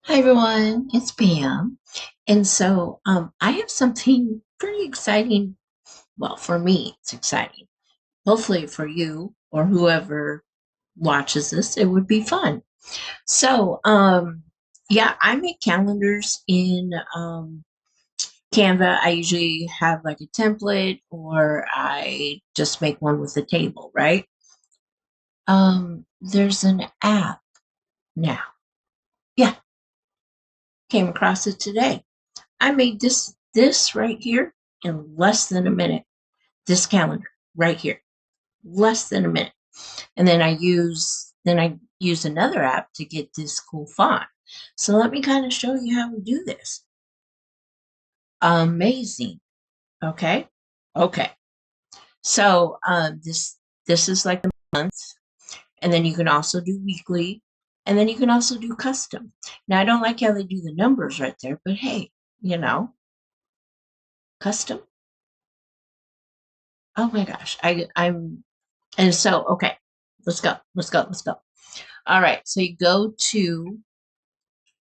Hi everyone, it's Pam. And I have something pretty exciting. Well, for me, it's exciting. Hopefully for you or whoever watches this, it would be fun. So, yeah, I make calendars in Canva. I usually have like a template or I just make one with a table, right? There's an app now. Yeah, came across it today. I made this right here in less than a minute. This calendar right here, less than a minute. And then I use another app to get this cool font. So let me kind of show you how we do this. Amazing. Okay. Okay. So this is like the month, and then you can also do weekly, and then you can also do custom. Now I don't like how they do the numbers right there, but hey, you know, custom. Oh my gosh, I'm And so, okay, let's go, let's go, let's go. All right, so you go to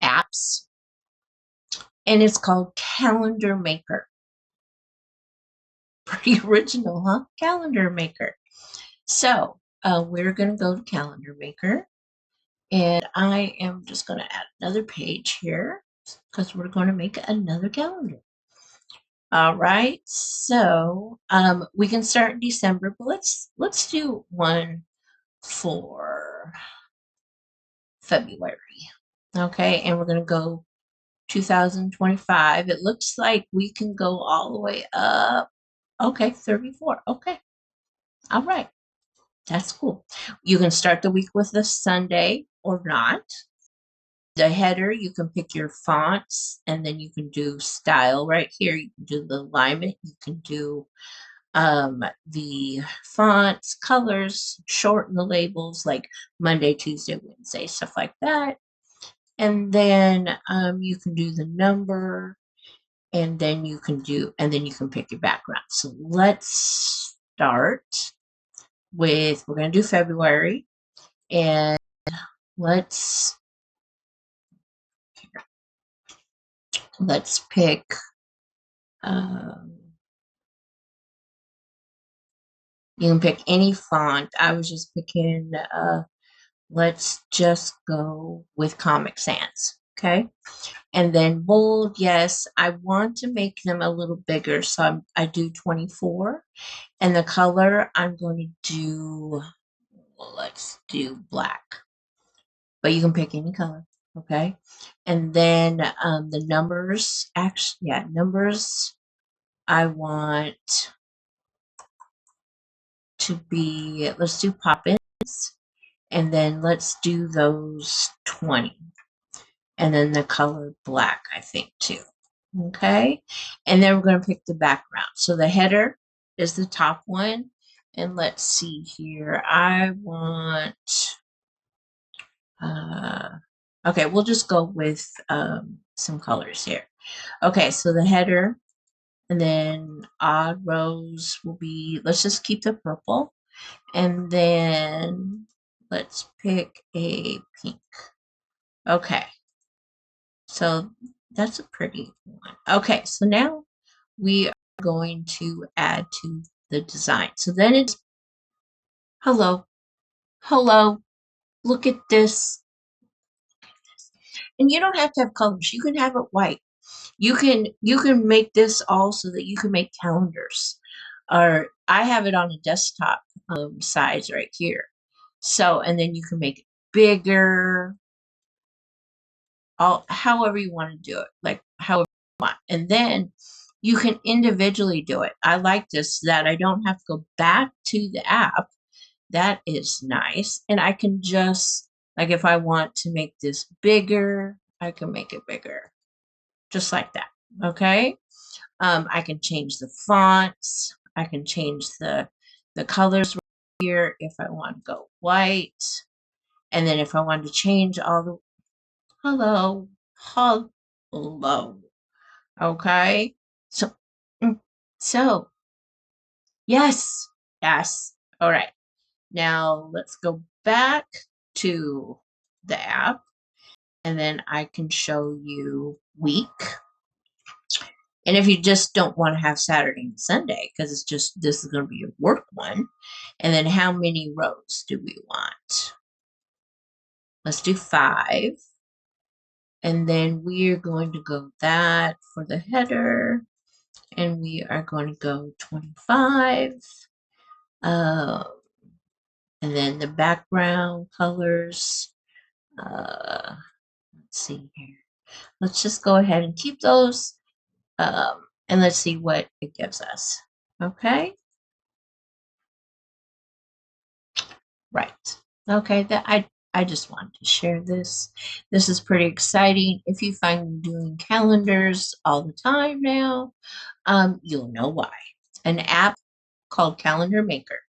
apps, and it's called Calendar Maker. Pretty original, huh? Calendar Maker. So we're going to go to Calendar Maker, and I am just going to add another page here because we're going to make another calendar. All right, so we can start in December, but let's do one for February. Okay, and we're going to go 2025. It looks like we can go all the way up. Okay, 34. Okay. All right. That's cool. You can start the week with a Sunday or not. The header, you can pick your fonts and then you can do style right here. You can do the alignment. You can do the fonts, colors, shorten the labels like Monday, Tuesday, Wednesday, stuff like that. And then you can do the number, and then you can pick your background. So let's start with, we're going to do February, and let's let's pick um, you can pick any font. I was just picking let's just go with Comic Sans. Okay. And then bold, yes, I want to make them a little bigger, so I do 24. And the color, I'm going to do, well, let's do black, but you can pick any color. Okay. And then the numbers, actually, yeah, numbers, I want to be, let's do pop-ins, and then let's do those 20. And then the color black, I think, too. Okay. And then we're going to pick the background. So the header is the top one. And let's see here. I want, uh, okay, we'll just go with some colors here. Okay, so the header, and then odd rows will be, let's just keep the purple. And then let's pick a pink. Okay, so that's a pretty one. Okay, so now we are going to add to the design. So then it's, hello, hello, look at this. And you don't have to have colors. You can have it white. You can make this all so that you can make calendars. Or I have it on a desktop size right here. So, and then you can make it bigger, all however you want to do it, like however you want. And then you can individually do it. I like this that I don't have to go back to the app. That is nice. And I can just, like, if I want to make this bigger, I can make it bigger, just like that. Okay. I can change the fonts. I can change the colors right here if I want to go white. And then if I want to change all the, hello, hello. Okay. So, mm, so yes, yes. All right. Now let's go back to the app. and then I can show you week. And if you just don't want to have Saturday and Sunday, because it's just, this is going to be a work one. And then how many rows do we want? Let's do 5. And then we are going to go that for the header. And we are going to go 25. And then the background colors. Let's see here. Let's just go ahead and keep those. And let's see what it gives us. Okay. Right. Okay, that I just wanted to share this. This is pretty exciting. If you find me doing calendars all the time now, you'll know why. An app called Calendar Maker.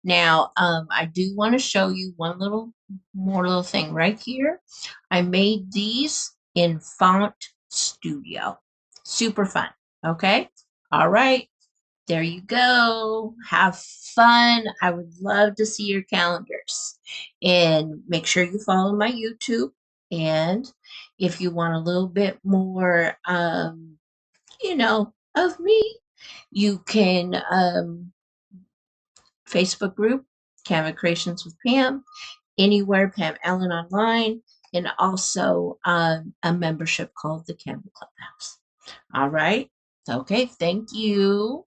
Now, I do want to show you one little thing right here. I made these in Font Studio. Super fun. Okay. All right. There you go. Have fun. I would love to see your calendars. And make sure you follow my YouTube. And if you want a little bit more, of me, you can Facebook group, Canva Creations with Pam, anywhere, Pam Allen Online, and also a membership called the Canva Clubhouse. All right. Okay. Thank you.